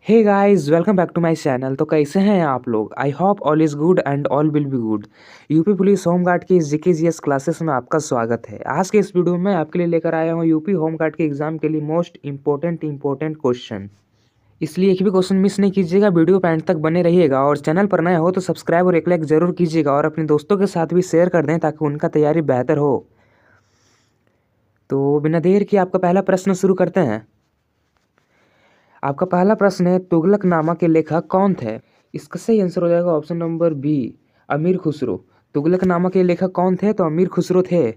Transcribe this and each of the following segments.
Hey guys, welcome back to my channel. तो कैसे हैं आप लोग? I hope all is good and all will be good. UP police home guard की GK GS classes में आपका स्वागत है। आज के इस वीडियो में आपके लिए लेकर आया हूं यूपी होमगार्ड के एग्जाम के लिए मोस्ट इंपॉर्टेंट क्वेश्चन। इसलिए एक भी क्वेश्चन मिस नहीं कीजिएगा, वीडियो पे एंड तक बने रहिएगा। और चैनल पर नए हो तो सब्सक्राइब और एक लाइक जरूर कीजिएगा और अपने दोस्तों के साथ भी शेयर कर दें ताकि उनका तैयारी बेहतर हो। तो बिना देर के आपका पहला प्रश्न शुरू करते हैं। आपका पहला प्रश्न है, तुगलकनामा के लेखक कौन थे? इसका सही आंसर हो जाएगा ऑप्शन नंबर बी, अमीर खुसरो। तुगलकनामा के लेखक कौन थे? तो अमीर खुसरो थे।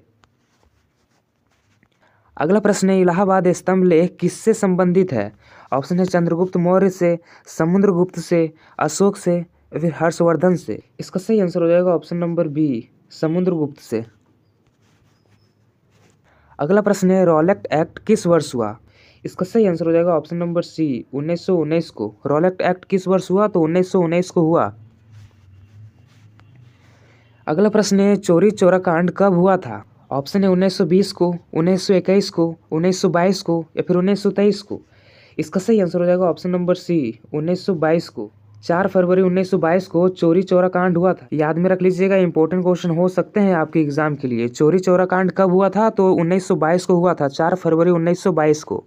अगला प्रश्न है, इलाहाबाद स्तंभ लेख किससे संबंधित है? ऑप्शन है चंद्रगुप्त मौर्य से, समुद्रगुप्त से, अशोक से या फिर हर्षवर्धन से। इसका सही आंसर हो जाएगा ऑप्शन नंबर बी, समुद्रगुप्त से। अगला प्रश्न है, रॉलेट एक्ट किस वर्ष हुआ? इसका सही आंसर हो जाएगा ऑप्शन नंबर सी, 1919 को। रॉलेट एक्ट किस वर्ष हुआ? तो 1919 को हुआ। अगला प्रश्न है, चोरी चौरा कांड कब हुआ था? ऑप्शन है 1920 को, 1921 को, 1922 को या फिर 1923 को। इसका सही आंसर हो जाएगा ऑप्शन नंबर सी, 1922 को। 4 फरवरी 1922 को चोरी चौरा कांड हुआ था। याद में रख लीजिएगा, इंपॉर्टेंट क्वेश्चन हो सकते हैं आपके एग्जाम के लिए। चोरी चौरा कांड कब हुआ था? तो 1922 को हुआ था, 4 फरवरी 1922 को।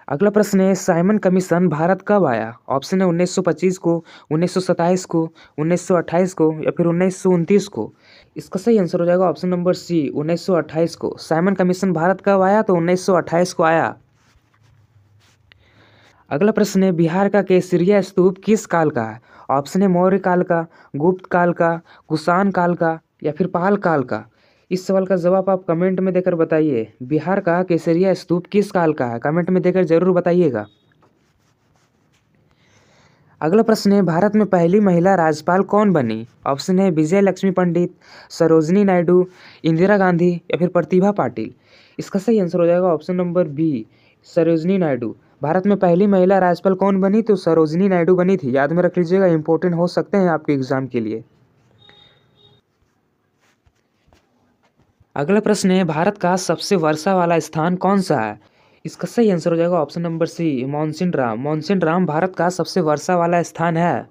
अगला प्रश्न है, साइमन कमीशन भारत कब आया? ऑप्शन है 1925 को, 1927 को, 1928 को या फिर 1929 को। इसका सही आंसर हो जाएगा ऑप्शन नंबर सी, 1928 को। साइमन कमीशन भारत कब आया? तो 1928 को आया। अगला प्रश्न है, बिहार का केसरिया स्तूप किस काल का है? ऑप्शन है मौर्य काल का, गुप्त काल का, कुषाण काल का या फिर पाल काल का। इस सवाल का जवाब आप कमेंट में देकर बताइए। बिहार का केसरिया स्तूप किस काल का है? कमेंट में देकर जरूर बताइएगा। अगला प्रश्न है, भारत में पहली महिला राज्यपाल कौन बनी? ऑप्शन है विजय लक्ष्मी पंडित, सरोजनी नायडू, इंदिरा गांधी या फिर प्रतिभा पाटिल। इसका सही आंसर हो जाएगा option number B, Sarojini Naidu. Bharat में पहली महिला राज्यपाल कौन बनी? तो सरोजनी नायडू बनी थी। याद में रख लीजिएगा, इंपॉर्टेंट हो सकते हैं आपके एग्जाम के लिए। अगला प्रश्न है, भारत का सबसे वर्षा वाला स्थान कौन सा है? इसका सही आंसर हो जाएगा option number C, Mawsynram. Mawsynram Bharat का सबसे वर्षा वाला स्थान है।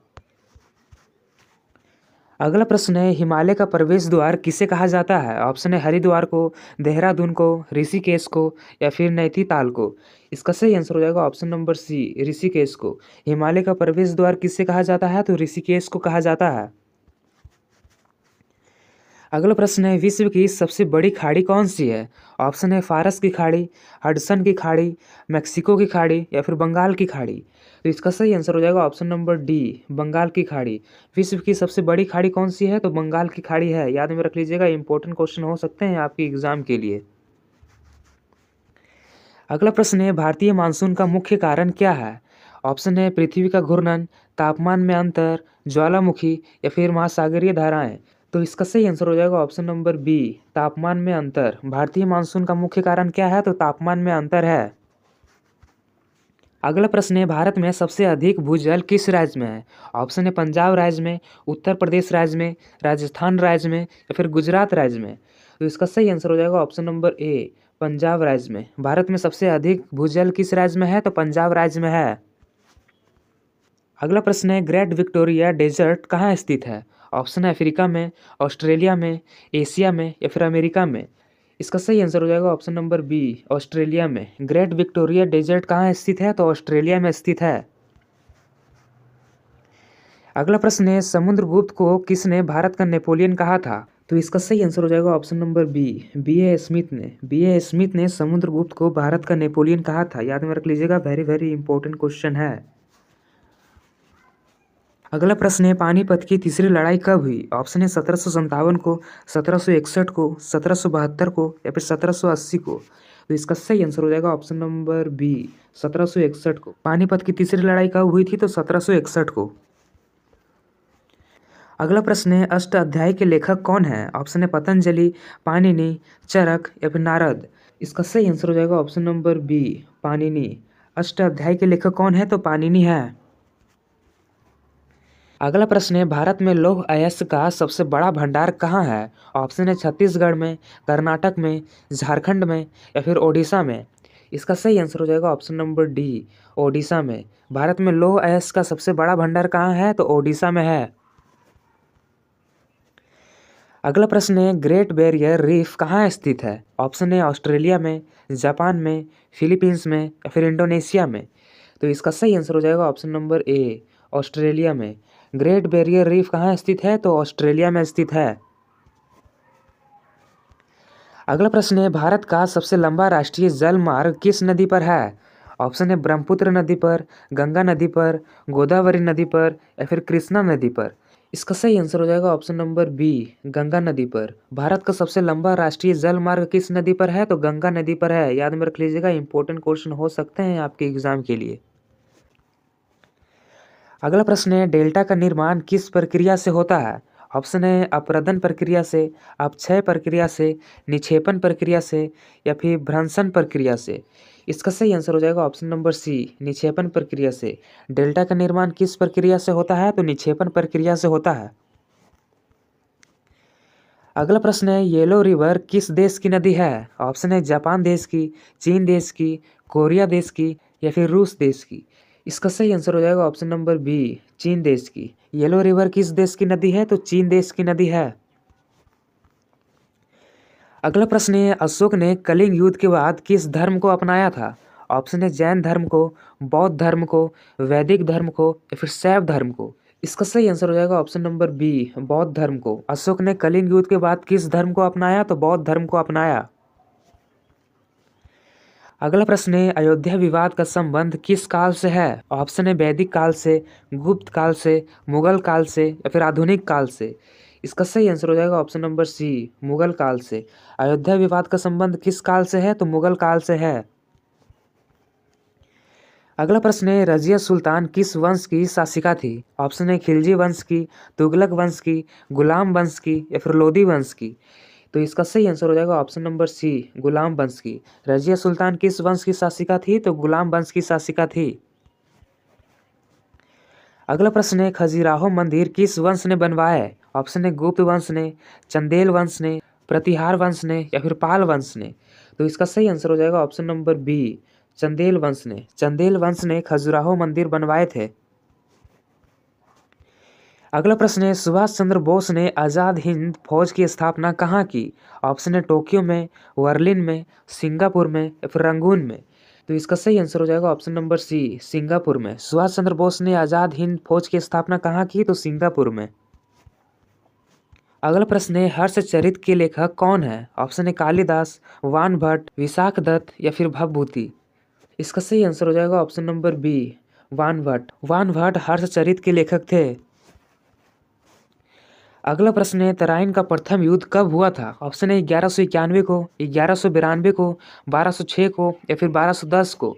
अगला प्रश्न है, हिमालय का प्रवेश द्वार किसे कहा जाता है? ऑप्शन है हरिद्वार को, देहरादून को, ऋषिकेश को या फिर नैनीताल को। इसका सही आंसर हो जाएगा ऑप्शन नंबर सी, ऋषिकेश को। हिमालय का प्रवेश द्वार किससे कहा जाता है? तो ऋषिकेश को कहा जाता है। अगला प्रश्न है, विश्व की सबसे बड़ी खाड़ी कौन सी है? ऑप्शन है फारस की खाड़ी, हडसन की खाड़ी, मैक्सिको की खाड़ी या फिर बंगाल की खाड़ी। तो इसका सही आंसर हो जाएगा ऑप्शन नंबर डी, बंगाल की खाड़ी। विश्व की सबसे बड़ी खाड़ी कौन सी है? तो बंगाल की खाड़ी है। याद में रख लीजिएगा, इंपॉर्टेंट क्वेश्चन हो सकते हैं आपके एग्जाम के लिए। अगला प्रश्न है, भारतीय मानसून का मुख्य कारण क्या है? ऑप्शन है पृथ्वी का घूर्णन, तापमान में अंतर, ज्वालामुखी या फिर महासागरीय धाराएं। तो इसका सही आंसर हो जाएगा ऑप्शन नंबर बी, तापमान में अंतर। भारतीय मानसून का मुख्य कारण क्या है? तो तापमान में अंतर है। अगला प्रश्न है, भारत में सबसे अधिक भूजल किस राज्य में है? ऑप्शन है पंजाब राज्य में, उत्तर प्रदेश राज्य में, राजस्थान राज्य में या फिर गुजरात राज्य में। तो इसका सही आंसर हो जाएगा ऑप्शन नंबर ए, पंजाब राज्य में। भारत में सबसे अधिक भूजल किस राज्य में है? तो पंजाब राज्य में है। अगला प्रश्न है, ग्रेट विक्टोरिया डेजर्ट कहाँ स्थित है? ऑप्शन है अफ्रीका में, ऑस्ट्रेलिया में, एशिया में या फिर अमेरिका में। इसका सही आंसर हो जाएगा ऑप्शन नंबर बी, ऑस्ट्रेलिया में। ग्रेट विक्टोरिया डेजर्ट कहाँ स्थित है? तो ऑस्ट्रेलिया में स्थित है। अगला प्रश्न है, समुद्रगुप्त को किसने भारत का नेपोलियन कहा था? तो इसका सही आंसर हो जाएगा option number B, B A Smith ने। बी ए स्मिथ ने समुद्रगुप्त को भारत का नेपोलियन कहा था। याद में रख लीजिएगा, वेरी वेरी इंपॉर्टेंट क्वेश्चन है। अगला प्रश्न है, पानीपत की तीसरी लड़ाई कब हुई? ऑप्शन है 1757 को, 1761 को, 1772 को या फिर 1780 को। तो इसका सही आंसर हो जाएगा ऑप्शन नंबर बी, 1761 को। पानीपत की तीसरी लड़ाई कब हुई थी? तो 1761 को। अगला प्रश्न है, अष्ट अध्याय के लेखक कौन है? ऑप्शन है पतंजलि, पाणिनि, चरक या फिर नारद। इसका सही आंसर हो जाएगा ऑप्शन नंबर बी, पाणिनि। अष्ट अध्याय के लेखक कौन है? तो पाणिनि है। अगला प्रश्न है, भारत में लौह अयस्क का सबसे बड़ा भंडार कहाँ है? ऑप्शन है छत्तीसगढ़ में, कर्नाटक में, झारखंड में या फिर ओडिशा में। इसका सही आंसर हो जाएगा ऑप्शन नंबर डी, ओडिशा में। भारत में लौह अयस्क का सबसे बड़ा भंडार कहाँ है? तो ओडिशा में है। अगला प्रश्न है, ग्रेट बैरियर रीफ कहाँ स्थित है? ऑप्शन है ऑस्ट्रेलिया में, जापान में, फिलीपींस में या फिर इंडोनेशिया में। तो इसका सही आंसर हो जाएगा ऑप्शन नंबर ए, ऑस्ट्रेलिया में। ग्रेट बैरियर रीफ कहाँ स्थित है? तो ऑस्ट्रेलिया में स्थित है। अगला प्रश्न है, भारत का सबसे लंबा राष्ट्रीय जल मार्ग किस नदी पर है? ऑप्शन है ब्रह्मपुत्र नदी पर, गंगा नदी पर, गोदावरी नदी पर या फिर कृष्णा नदी पर। इसका सही आंसर हो जाएगा ऑप्शन नंबर बी, गंगा नदी पर। भारत का सबसे लंबा राष्ट्रीय जल मार्ग किस नदी पर है? तो गंगा नदी पर है। याद में रख लीजिएगा, इंपॉर्टेंट क्वेश्चन हो सकते हैं आपके एग्जाम के लिए। अगला प्रश्न है, डेल्टा का निर्माण किस प्रक्रिया से होता है? ऑप्शन है अपरदन प्रक्रिया से, अपक्षय प्रक्रिया से, निक्षेपण प्रक्रिया से या फिर भ्रंशन प्रक्रिया से। इसका सही आंसर हो जाएगा ऑप्शन नंबर सी, निक्षेपण प्रक्रिया से। डेल्टा का निर्माण किस प्रक्रिया से होता है? तो निक्षेपण प्रक्रिया से होता है। अगला प्रश्न है, येलो रिवर किस देश की नदी है? ऑप्शन है जापान देश की, चीन देश की, कोरिया देश की या फिर रूस देश की। इसका सही आंसर हो जाएगा ऑप्शन नंबर बी, चीन देश की। येलो रिवर किस देश की नदी है? तो चीन देश की नदी है। अगला प्रश्न है, अशोक ने कलिंग युद्ध के बाद किस धर्म को अपनाया था? ऑप्शन है जैन धर्म को, बौद्ध धर्म को, वैदिक धर्म को या फिर शैव धर्म को। इसका सही आंसर हो जाएगा ऑप्शन नंबर बी, बौद्ध धर्म को। अशोक ने कलिंग युद्ध के बाद किस धर्म को अपनाया? तो बौद्ध धर्म को अपनाया। अगला प्रश्न है, अयोध्या विवाद का संबंध किस काल से है? ऑप्शन है वैदिक काल से, गुप्त काल से, मुगल काल से या फिर आधुनिक काल से। इसका सही आंसर हो जाएगा ऑप्शन नंबर सी, मुगल काल से। अयोध्या विवाद का संबंध किस काल से है? तो मुगल काल से है। अगला प्रश्न है, रजिया सुल्तान किस वंश की शासिका थी? ऑप्शन है खिलजी वंश की, तुगलक वंश की, गुलाम वंश की या फिर लोदी वंश की। तो इसका सही आंसर हो जाएगा ऑप्शन नंबर सी, गुलाम वंश की। रजिया सुल्तान किस वंश की शासिका थी? तो गुलाम वंश की शासिका थी। अगला प्रश्न है, खजुराहो मंदिर किस वंश ने बनवाया है? ऑप्शन है गुप्त वंश ने, चंदेल वंश ने, प्रतिहार वंश ने या फिर पाल वंश ने। तो इसका सही आंसर हो जाएगा ऑप्शन नंबर बी, चंदेल वंश ने। चंदेल वंश ने खजुराहो मंदिर बनवाए थे। अगला प्रश्न है, सुभाष चंद्र बोस ने आज़ाद हिंद फौज की स्थापना कहाँ की? ऑप्शन है टोक्यो में, बर्लिन में, सिंगापुर में या फिर रंगून में। तो इसका सही आंसर हो जाएगा ऑप्शन नंबर सी, सिंगापुर में। सुभाष चंद्र बोस ने आज़ाद हिंद फौज की स्थापना कहाँ की? तो सिंगापुर में। अगला प्रश्न है, हर्षचरित के लेखक कौन है? ऑप्शन है कालिदास, वानभट्ट, विशाख दत्त या फिर भवभूति। इसका सही आंसर हो जाएगा ऑप्शन नंबर बी, वानभट्ट। वानभट्ट हर्षचरित के लेखक थे। अगला प्रश्न है, तराइन का प्रथम युद्ध कब हुआ था? ऑप्शन है 1191 को, 1192 को, 1206 को या फिर 1210 को।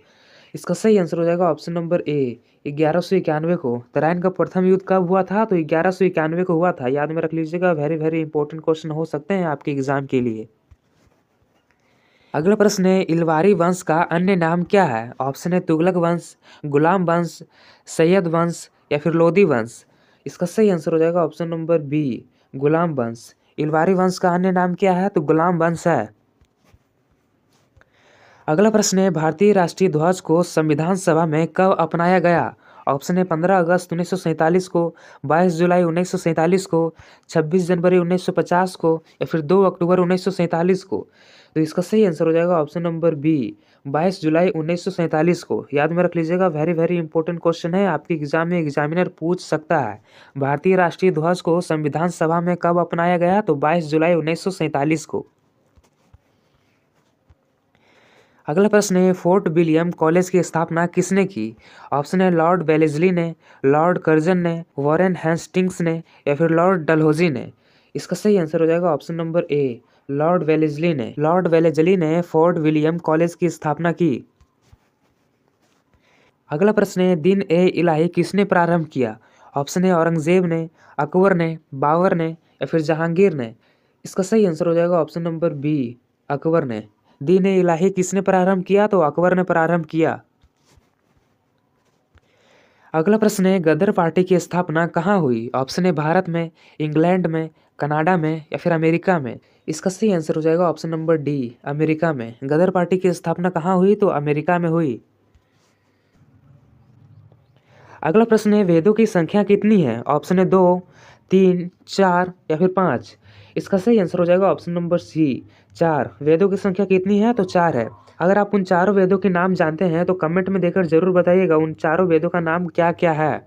इसका सही आंसर हो जाएगा ऑप्शन नंबर ए, 1191 को। तराइन का प्रथम युद्ध कब हुआ था? तो 1191 को हुआ था। याद में रख लीजिएगा, वेरी वेरी इंपॉर्टेंट क्वेश्चन हो सकते हैं आपके एग्जाम के लिए। अगला प्रश्न है, इलवारी वंश का अन्य नाम क्या है? ऑप्शन है तुगलक वंश, गुलाम वंश, सैयद वंश या फिर लोदी वंश। इसका सही आंसर हो जाएगा ऑप्शन नंबर बी, गुलाम वंश। इलवारी वंश का अन्य नाम क्या है? तो गुलाम वंश है। अगला प्रश्न है, भारतीय राष्ट्रीय ध्वज को संविधान सभा में कब अपनाया गया? ऑप्शन है 15 अगस्त 1947 को, 22 जुलाई 1947 को, 26 जनवरी 1950 को या फिर 2 अक्टूबर 1947 को। तो इसका सही आंसर हो जाएगा ऑप्शन नंबर बी, 22 जुलाई 1947 को। याद में रख लीजिएगा, वेरी वेरी इंपॉर्टेंट क्वेश्चन है, आपके एग्जाम में एग्जामिनर पूछ सकता है। भारतीय राष्ट्रीय ध्वज को संविधान सभा में कब अपनाया गया? तो 22 जुलाई 1947 को। अगला प्रश्न है, फोर्ट विलियम कॉलेज की स्थापना किसने की? ऑप्शन है लॉर्ड वेलेस्ली ने, लॉर्ड कर्जन ने, वॉरेन हेस्टिंग्स ने या फिर लॉर्ड डलहौजी ने। इसका सही आंसर हो जाएगा option number A, Lord Wellesley ने। लॉर्ड वेलेस्ली ने फोर्ट विलियम कॉलेज की स्थापना की। अगला प्रश्न है, दिन ए इलाही किसने प्रारंभ किया? ऑप्शन है औरंगजेब ने, अकबर ने, बाबर ने या फिर जहांगीर ने। इसका सही आंसर हो जाएगा ऑप्शन नंबर बी, अकबर ने। दीन ए इलाही किसने प्रारंभ किया? तो अकबर ने प्रारंभ किया। अगला प्रश्न है, गदर पार्टी की स्थापना कहाँ हुई? ऑप्शन है भारत में, इंग्लैंड में, कनाडा में या फिर अमेरिका में? इसका सही आंसर हो जाएगा ऑप्शन नंबर डी, अमेरिका में। गदर पार्टी की स्थापना कहाँ हुई? तो अमेरिका में हुई। अगला प्रश्न है, वेदों की संख्या कितनी है? ऑप्शन है 2, 3, 4 या फिर 5। इसका सही आंसर हो जाएगा ऑप्शन नंबर सी, 4। वेदों की संख्या कितनी है? तो 4 है। अगर आप उन चारों वेदों के नाम जानते हैं तो कमेंट में देकर जरूर बताइएगा उन चारों वेदों का नाम क्या क्या है।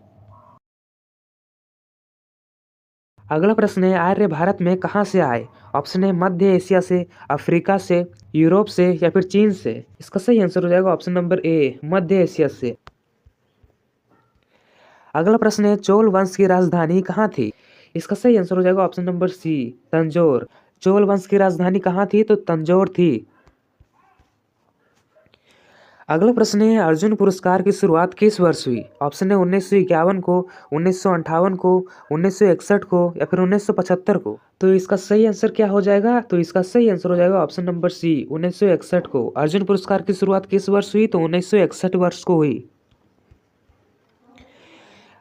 अगला प्रश्न है, आर्य भारत में कहाँ से आए? ऑप्शन है मध्य एशिया से, अफ्रीका से, यूरोप से या फिर चीन से। इसका सही आंसर हो जाएगा option number A, Madhya Asia से। अगला प्रश्न है, चोल वंश की राजधानी कहाँ थी? इसका सही आंसर हो जाएगा option number C, Tanjore. Chola वंश की राजधानी कहाँ थी? तो तंजौर थी। अगला प्रश्न है, अर्जुन पुरस्कार की शुरुआत किस वर्ष हुई? ऑप्शन है 1951 को, 1958 को, 1961 को या फिर 1975 को। तो इसका सही आंसर क्या हो जाएगा? तो इसका सही आंसर हो जाएगा ऑप्शन नंबर सी, 1961 को। अर्जुन पुरस्कार की शुरुआत किस वर्ष हुई? तो 1961 वर्ष को हुई।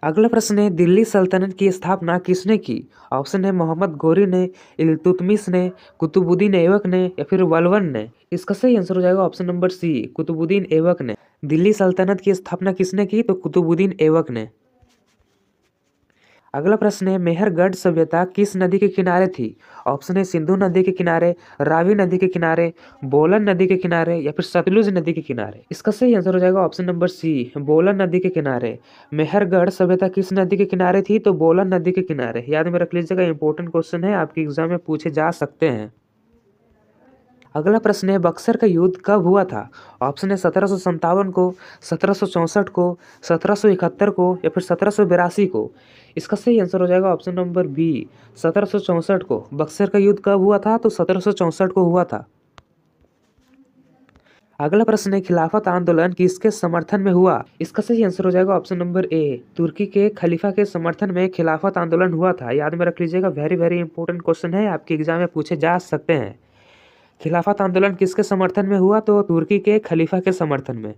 अगला प्रश्न है, दिल्ली सल्तनत की स्थापना किसने की? ऑप्शन है मोहम्मद घोरी ने, इल्तुतमिश ने, कुतुबुद्दीन ऐबक ने या फिर बलबन ने। इसका सही आंसर हो जाएगा option number C, Qutbuddin Aibak ने। दिल्ली सल्तनत की स्थापना किसने की? तो कुतुबुद्दीन ऐबक ने। अगला प्रश्न है, मेहरगढ़ सभ्यता किस नदी के किनारे थी? ऑप्शन है सिंधु नदी के किनारे, रावी नदी के किनारे, बोलन नदी के किनारे या फिर सतलुज नदी के किनारे। इसका सही आंसर हो जाएगा ऑप्शन नंबर सी, बोलन नदी के किनारे। मेहरगढ़ सभ्यता किस नदी के किनारे थी? तो बोलन नदी के किनारे। याद में रख लीजिएगा, इंपॉर्टेंट क्वेश्चन है, आपके एग्जाम में पूछे जा सकते हैं। अगला प्रश्न है, बक्सर का युद्ध कब हुआ था? ऑप्शन है 1757 को, 1764 को, 1771 को या फिर 1782 को। इसका सही आंसर हो जाएगा ऑप्शन नंबर बी, 1764 को। बक्सर का युद्ध कब हुआ था? तो 1764 को हुआ था। अगला प्रश्न है, खिलाफत आंदोलन किसके समर्थन में हुआ? इसका सही आंसर हो जाएगा ऑप्शन नंबर ए, तुर्की के खलीफा के समर्थन में खिलाफत आंदोलन हुआ था। याद में रख लीजिएगा, वेरी वेरी इंपॉर्टेंट क्वेश्चन है, आपके एग्जाम में पूछे जा सकते हैं। खिलाफत आंदोलन किसके समर्थन में हुआ? तो तुर्की के खलीफा के समर्थन में।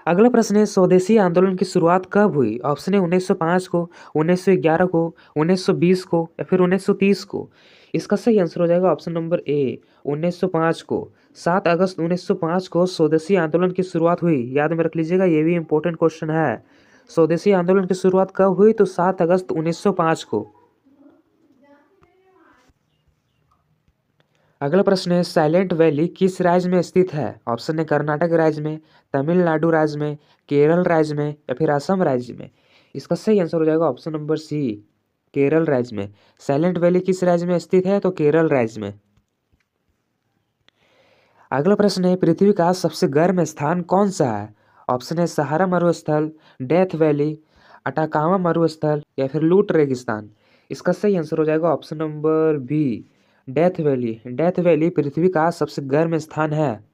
अगला प्रश्न है, स्वदेशी आंदोलन की शुरुआत कब हुई? ऑप्शन है 1905 को, 1911 को, 1920 को या फिर 1930 को। इसका सही आंसर हो जाएगा ऑप्शन नंबर ए, 1905 को। 7 अगस्त 1905 को स्वदेशी आंदोलन की शुरुआत हुई। याद में रख लीजिएगा, ये भी इंपॉर्टेंट क्वेश्चन है। स्वदेशी आंदोलन की शुरुआत कब हुई? तो 7 अगस्त 1905 को। अगला प्रश्न है, साइलेंट वैली किस राज्य में स्थित है? ऑप्शन है कर्नाटक राज्य में, तमिलनाडु राज्य में, केरल राज्य में या फिर असम राज्य में। इसका सही आंसर हो जाएगा ऑप्शन नंबर सी, केरल राज्य में। साइलेंट वैली किस राज्य में स्थित है? तो केरल राज्य में। अगला प्रश्न है, पृथ्वी का सबसे गर्म स्थान कौन सा है? ऑप्शन है सहारा मरुस्थल, डेथ वैली, अटाकामा मरुस्थल या फिर लूट रेगिस्तान। इसका सही आंसर हो जाएगा option number B, death valley. Death valley पृथ्वी का सबसे गर्म स्थान है।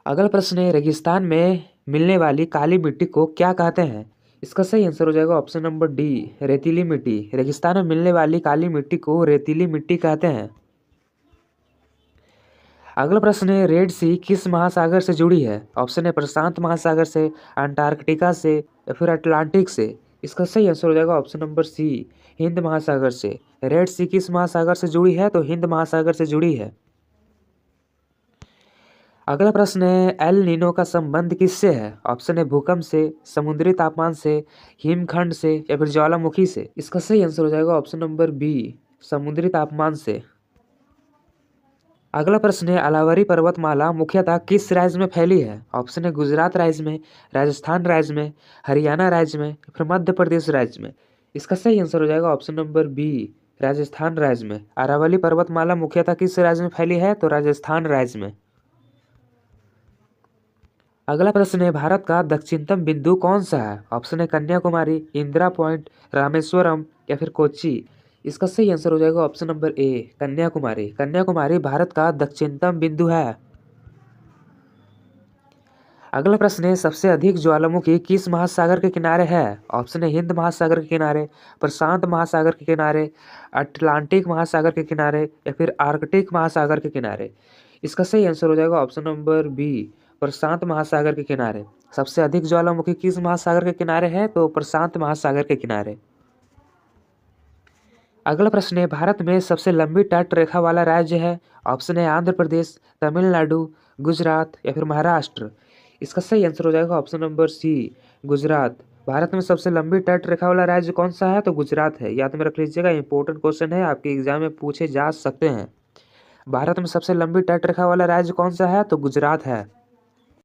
अगला प्रश्न है, रेगिस्तान में मिलने वाली काली मिट्टी को क्या कहते हैं? इसका सही आंसर हो जाएगा ऑप्शन नंबर डी, रेतीली मिट्टी। रेगिस्तान में मिलने वाली काली मिट्टी को रेतीली मिट्टी कहते हैं। अगला प्रश्न है, रेड सी किस महासागर से जुड़ी है? ऑप्शन है प्रशांत महासागर से, अंटार्कटिका से या फिर अटलांटिक से। इसका सही आंसर हो जाएगा ऑप्शन नंबर सी, हिंद महासागर से। रेड सी किस महासागर से जुड़ी है? तो हिंद महासागर से जुड़ी है। अगला प्रश्न है, एल नीनो का संबंध किससे है? ऑप्शन है भूकंप से, समुद्री तापमान से, हिमखंड से या फिर ज्वालामुखी से। इसका सही आंसर हो जाएगा ऑप्शन नंबर बी, समुद्री तापमान से। अगला प्रश्न है, अलावरी पर्वतमाला मुख्यतः किस राज्य में फैली है? ऑप्शन है गुजरात राज्य में, राजस्थान राज्य में, हरियाणा राज्य में या फिर मध्य प्रदेश राज्य में। इसका सही आंसर हो जाएगा ऑप्शन नंबर बी, राजस्थान राज्य में। अरावली पर्वतमाला मुख्यतः किस राज्य में फैली है? तो राजस्थान राज्य में। अगला प्रश्न है, भारत का दक्षिणतम बिंदु कौन सा है? ऑप्शन है कन्याकुमारी, इंदिरा पॉइंट, रामेश्वरम या फिर कोच्चि। इसका सही आंसर हो जाएगा option number A, Kanyakumari. Kanyakumari Bharat का दक्षिणतम बिंदु है। अगला प्रश्न है, सबसे अधिक ज्वालामुखी किस महासागर के किनारे है? ऑप्शन है हिंद महासागर के किनारे, प्रशांत महासागर के किनारे, अटलांटिक महासागर के किनारे या फिर आर्कटिक महासागर के किनारे। इसका सही आंसर हो जाएगा ऑप्शन नंबर बी, प्रशांत महासागर के किनारे। सबसे अधिक ज्वालामुखी किस महासागर के किनारे है? तो प्रशांत महासागर के किनारे। अगला प्रश्न है, भारत में सबसे लंबी तट रेखा वाला राज्य है? ऑप्शन है आंध्र प्रदेश, तमिलनाडु, गुजरात या फिर महाराष्ट्र। इसका सही आंसर हो जाएगा option number C, Gujarat. Bharat में सबसे लंबी तट रेखा वाला राज्य कौन सा है? तो गुजरात है। याद में रख लीजिएगा, इंपॉर्टेंट क्वेश्चन है, आपके एग्जाम में पूछे जा सकते हैं। भारत में सबसे लंबी तट रेखा वाला राज्य कौन सा है? तो गुजरात है।